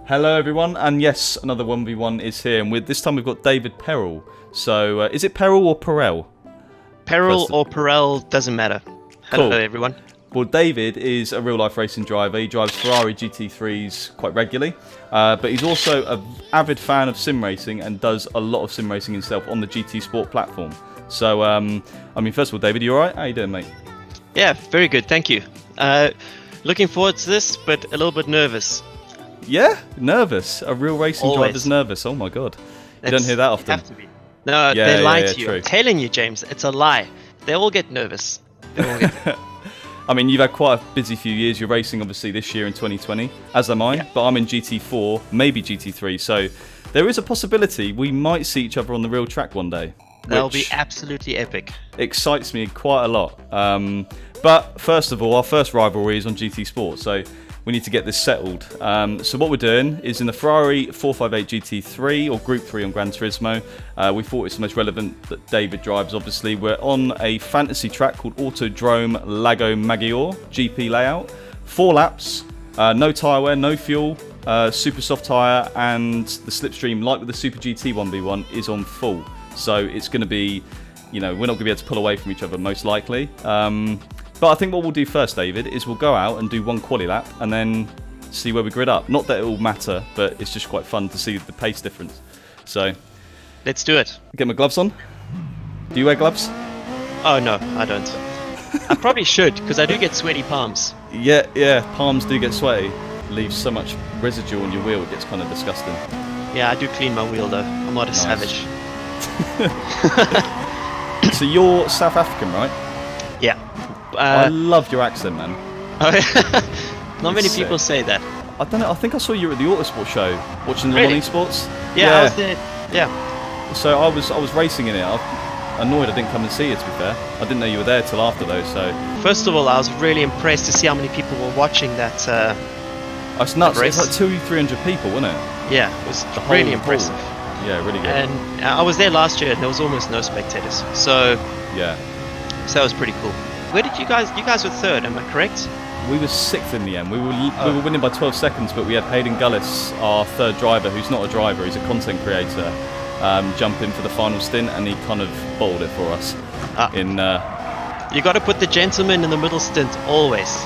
Hello everyone, and yes, another 1v1 is here, and this time we've got DAVIDPEREL. So, is it Perel or Perel? Perel or PEREL, doesn't matter. Hello everyone. Well, David is a real-life racing driver. He drives Ferrari GT3s quite regularly, but he's also an avid fan of sim racing and does a lot of sim racing himself on the GTSPORT platform. So, I mean, first of all, David, you alright? How you doing, mate? Yeah, very good, thank you. Looking forward to this, but a little bit nervous. Yeah? Nervous? A real racing driver's nervous? Oh my god. You don't hear that often. Have to be. No, they lie to you. True. I'm telling you, James, it's a lie. They all get nervous. I mean, you've had quite a busy few years. You're racing, obviously, this year in 2020, as am I, but I'm in GT4, maybe GT3, so there is a possibility we might see each other on the real track one day. That'll be absolutely epic. Excites me quite a lot. But first of all, our first rivalry is on GTSPORT, so we need to get this settled. So what we're doing is in the Ferrari 458 GT3 or Group 3 on GRANTURISMO. We thought it's the most relevant that David drives, obviously. We're on a fantasy track called Autodrome Lago Maggiore GP layout. 4 laps, no tyre wear, no fuel, super soft tyre, and the slipstream, like with the Super GT 1v1, is on full. So it's going to be, you know, we're not going to be able to pull away from each other most likely. But I think what we'll do first, David, is we'll go out and do one quali lap and then see where we grid up. Not that it will matter, but it's just quite fun to see the pace difference. So let's do it. Get my gloves on. Do you wear gloves? Oh no, I don't. I probably should, because I do get sweaty palms. Yeah, palms do get sweaty. Leaves so much residue on your wheel, it gets kind of disgusting. Yeah, I do clean my wheel though. I'm not a savage. So you're South African, right? Yeah. I love your accent, man. Not many people say that. I don't know. I think I saw you at the Autosport show watching the morning sports. Yeah, I was there. Yeah. So I was racing in it. I'm annoyed I didn't come and see you. To be fair, I didn't know you were there till after though. So first of all, I was really impressed to see how many people were watching that. It's nuts. It's like 200-300 people, wasn't it? Yeah, it was really impressive. Yeah, really good. And I was there last year, and there was almost no spectators. So yeah, so that was pretty cool. Where did you guys were third, am I correct? We were 6th in the end. We were winning by 12 seconds, but we had Hayden Gullis, our third driver, who's not a driver, he's a content creator, jump in for the final stint, and he kind of bowled it for us. You got to put the gentleman in the middle stint, always.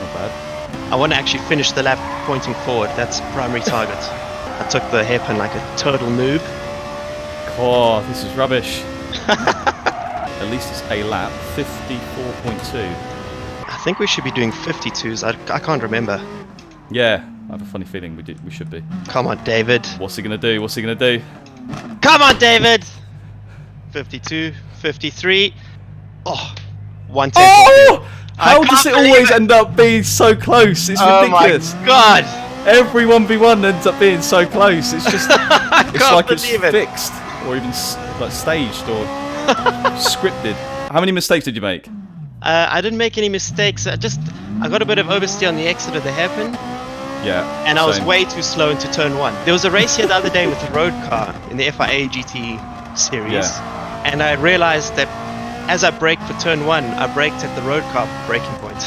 Not bad. I want to actually finish the lap pointing forward, that's primary target. I took the hairpin like a total noob. Oh, this is rubbish. At least it's a lap, 54.2. I think we should be doing 52s. I can't remember. Yeah, I have a funny feeling we should be. Come on, David. What's he gonna do? What's he gonna do? Come on, David. 52, 53. Oh, 110. Oh! How does it always end up being so close? It's ridiculous. Oh my god! Every 1v1 ends up being so close. It's just, it's like it's fixed, or even like staged or scripted. How many mistakes did you make? I didn't make any mistakes. I got a bit of oversteer on the exit of the hairpin. Yeah. And I was way too slow into turn 1. There was a race here the other day with the road car in the FIA GT series, and I realized that as I braked for turn 1, I braked at the road car braking point.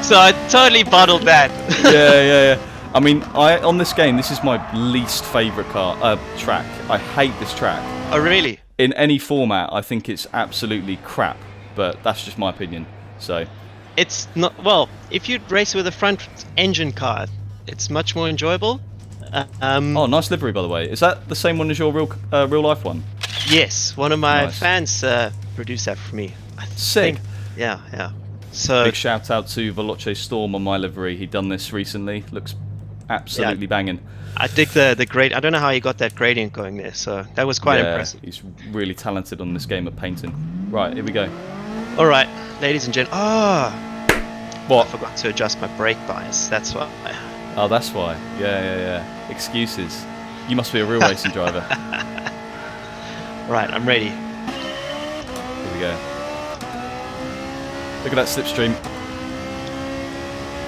So I totally bottled that. Yeah. I mean, on this game, this is my least favourite track. I hate this track. Oh, really? In any format, I think it's absolutely crap. But that's just my opinion. So it's not. Well, if you race with a front engine car, it's much more enjoyable. Oh, nice livery, by the way. Is that the same one as your real life one? Yes, one of my fans produced that for me. Sick. Yeah. So big shout out to Veloce Storm on my livery. He done this recently. Looks absolutely banging. I dig the grade. I don't know how he got that gradient going there. So that was quite impressive. He's really talented on this game of painting. Right, here we go. All right, ladies and gentlemen. What? I forgot to adjust my brake bias. That's why. Oh, that's why. Yeah. Excuses. You must be a real racing driver. Right, I'm ready. Here we go. Look at that slipstream.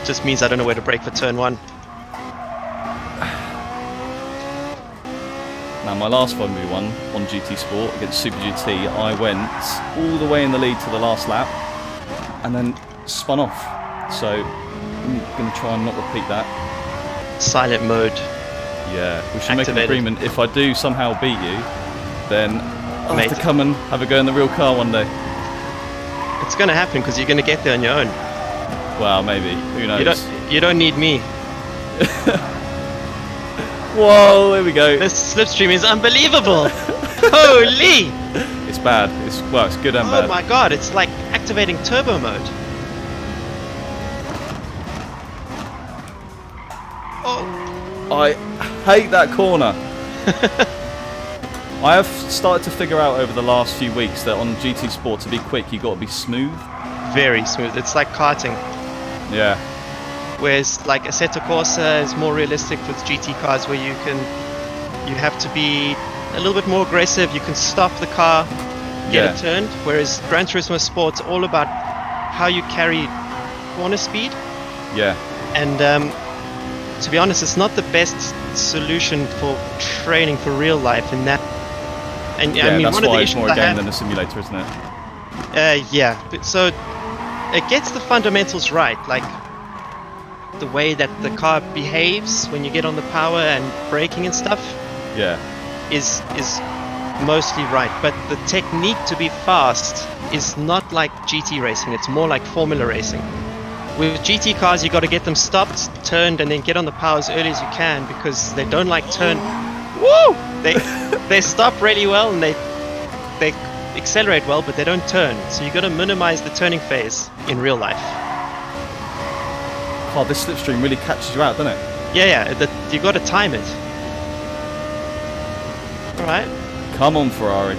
Just means I don't know where to brake for turn 1. Now, my last 1v1 on GTSPORT against Super GT, I went all the way in the lead to the last lap and then spun off. So I'm going to try and not repeat that. Silent mode. Yeah, we should make an Activated. agreement. If I do somehow beat you, then I'll have Mate. to come and have a go in the real car one day. It's gonna happen because you're gonna get there on your own. Well, maybe. Who knows? You don't need me. Whoa, there we go. This slipstream is unbelievable. Holy! It's bad. It's good and Oh bad. my god, it's like activating turbo mode. Oh, I hate that corner. I have started to figure out over the last few weeks that on GT Sport, to be quick, you got to be smooth. very smooth. It's like karting. Yeah. Whereas like Assetto Corsa is more realistic with GT cars, where you have to be a little bit more aggressive. You can stop the car, get it turned. Whereas Gran Turismo Sport's all about how you carry corner speed. Yeah. And to be honest, it's not the best solution for training for real life in that. And Yeah, I mean, that's one of the why it's issues more a I game have, than a simulator, isn't it? yeah. So it gets the fundamentals right, like the way that the car behaves when you get on the power and braking and stuff Yeah. is mostly right. But the technique to be fast is not like GT racing. It's more like Formula racing. With GT cars, you got to get them stopped, turned, and then get on the power as early as you can, because they don't like turn. Woo! They stop really well and they accelerate well, but they don't turn. So you got to minimize the turning phase in real life. Oh, this slipstream really catches you out, doesn't it? Yeah. You got to time it. All right. Come on, Ferrari.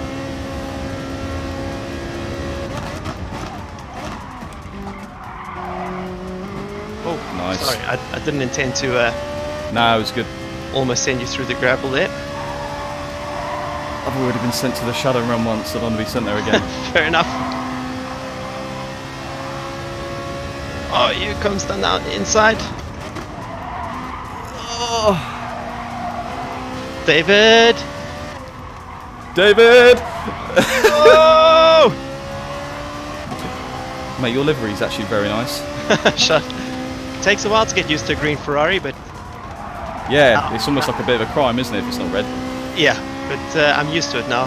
Oh, Nice. sorry. I didn't intend to No, it was good. almost send you through the gravel there. I've already been sent to the Shadow Run once, so I don't want to be sent there again. Fair enough. Oh, here comes the now inside. Oh, David! David! Oh! Mate, your livery is actually very nice. Shut. Takes a while to get used to a green Ferrari, but Yeah, it's almost like a bit of a crime, isn't it, if it's not red? yeah, but I'm used to it now.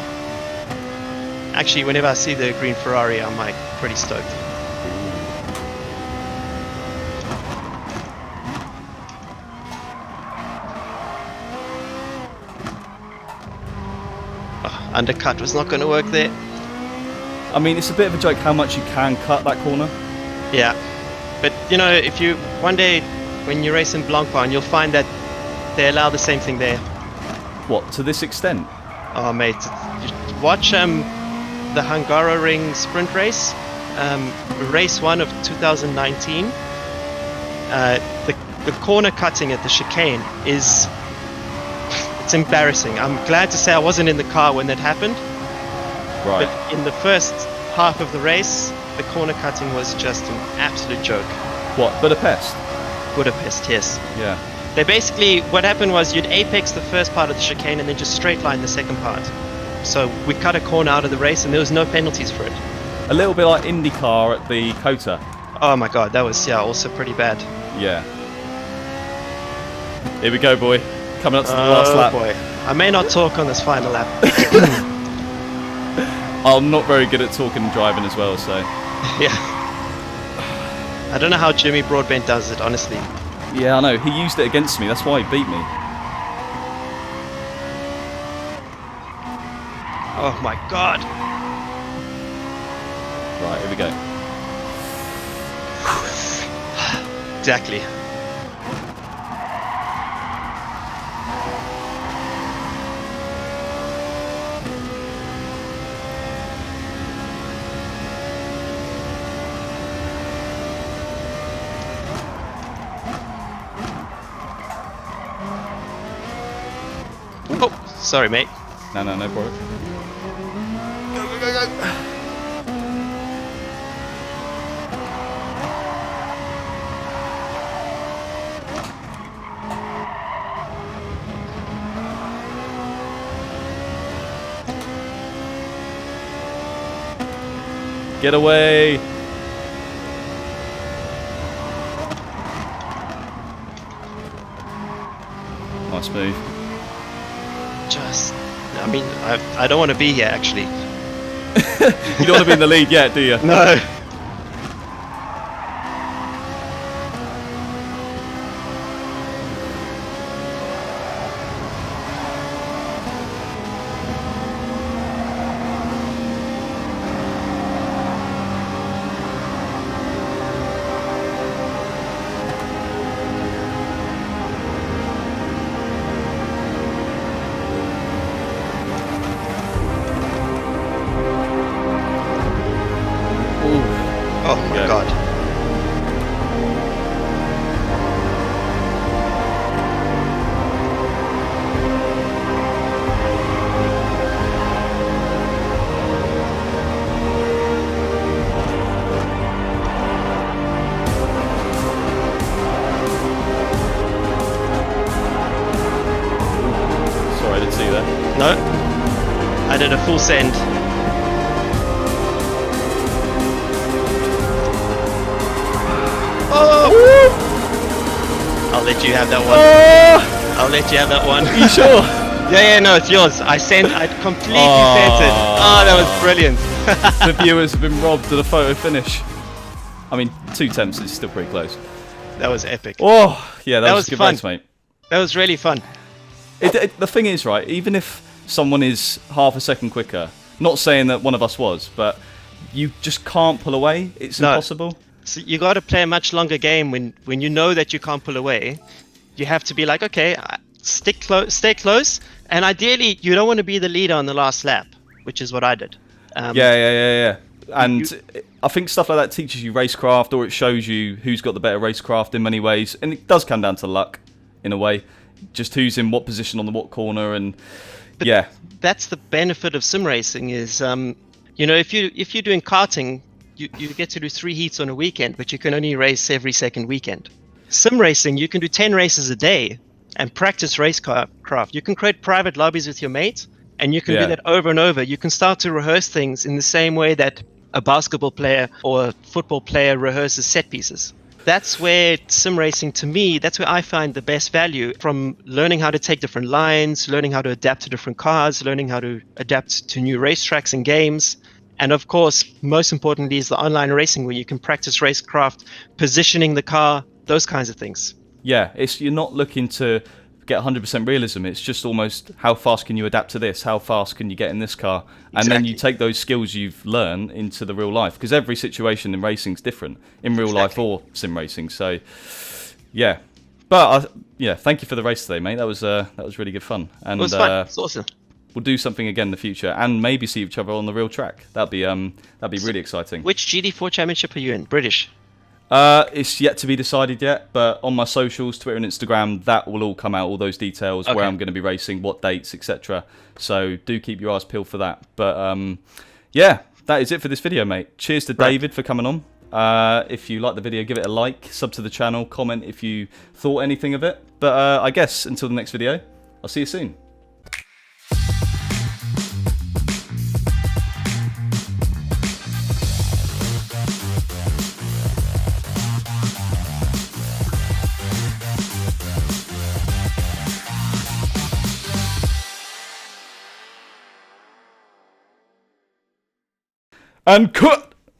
Actually, whenever I see the green Ferrari, I'm like pretty stoked. Oh, undercut was not going to work there. I mean, it's a bit of a joke how much you can cut that corner. Yeah, but you know, if you one day when you race in Blancpain, you'll find that they allow the same thing there. What, to this extent? Oh mate, just watch the Hungaroring sprint race, race 1 of 2019. The corner cutting at the chicane is it's embarrassing. I'm glad to say I wasn't in the car when that happened. Right. But in the first half of the race, the corner cutting was just an absolute joke. What, Budapest? Budapest, yes. Yeah. They basically, what happened was you'd apex the first part of the chicane and then just straight line the second part. So we cut a corner out of the race and there was no penalties for it. A little bit like IndyCar at the Kota. Oh my god, that was, yeah, also pretty bad. Yeah. Here we go, boy. Coming up to the last lap. Boy. I may not talk on this final lap. I'm not very good at talking and driving as well, so... Yeah. I don't know how Jimmy Broadbent does it, honestly. Yeah, I know. He used it against me. That's why he beat me. Oh my god. Right, here we go. Exactly. Oh, sorry, mate. No problem. Go. Get away! Nice move. I mean, I don't want to be here actually. You don't want to be in the lead yet, do you? No. Oh my god. Sorry, I didn't see that. No. I did a full send. Oh! I'll let you have that one. Oh! I'll let you have that one. Are you sure? Yeah, no, it's yours. I completely sent it. Oh, that was brilliant. The viewers have been robbed of the photo finish. I mean, 2 tenths is still pretty close. That was epic. Oh, yeah, that was a good fun. race, mate. That was really fun. The thing is, right, even if someone is half a second quicker, not saying that one of us was, but you just can't pull away. It's impossible. So you got to play a much longer game when you know that you can't pull away. You have to be like, okay, stay close, and ideally you don't want to be the leader on the last lap, which is what I did. Yeah. And I think stuff like that teaches you racecraft, or it shows you who's got the better racecraft in many ways, and it does come down to luck in a way, just who's in what position on the what corner, and yeah. That's the benefit of sim racing is, you know, if you're doing karting, you get to do 3 heats on a weekend, but you can only race every second weekend. Sim racing, you can do 10 races a day and practice racecraft. You can create private lobbies with your mate, and you can do that over and over. You can start to rehearse things in the same way that a basketball player or a football player rehearses set pieces. That's where sim racing, to me, that's where I find the best value, from learning how to take different lines, learning how to adapt to different cars, learning how to adapt to new racetracks and games. And of course, most importantly, is the online racing where you can practice racecraft, positioning the car, those kinds of things. Yeah, you're not looking to get 100% realism. It's just almost how fast can you adapt to this? How fast can you get in this car? And then you take those skills you've learned into the real life, because every situation in racing is different in real life or sim racing. So, yeah. But thank you for the race today, mate. That was really good fun. And it was fun. It's awesome. We'll do something again in the future, and maybe see each other on the real track. That'd be really exciting. Which GT4 championship are you in? British? It's yet to be decided yet, but on my socials, Twitter and Instagram, that will all come out, all those details, where I'm going to be racing, what dates, etc. So do keep your eyes peeled for that. But yeah, that is it for this video, mate. Cheers to David for coming on. If you like the video, give it a like, sub to the channel, comment if you thought anything of it. But I guess until the next video, I'll see you soon. And cut!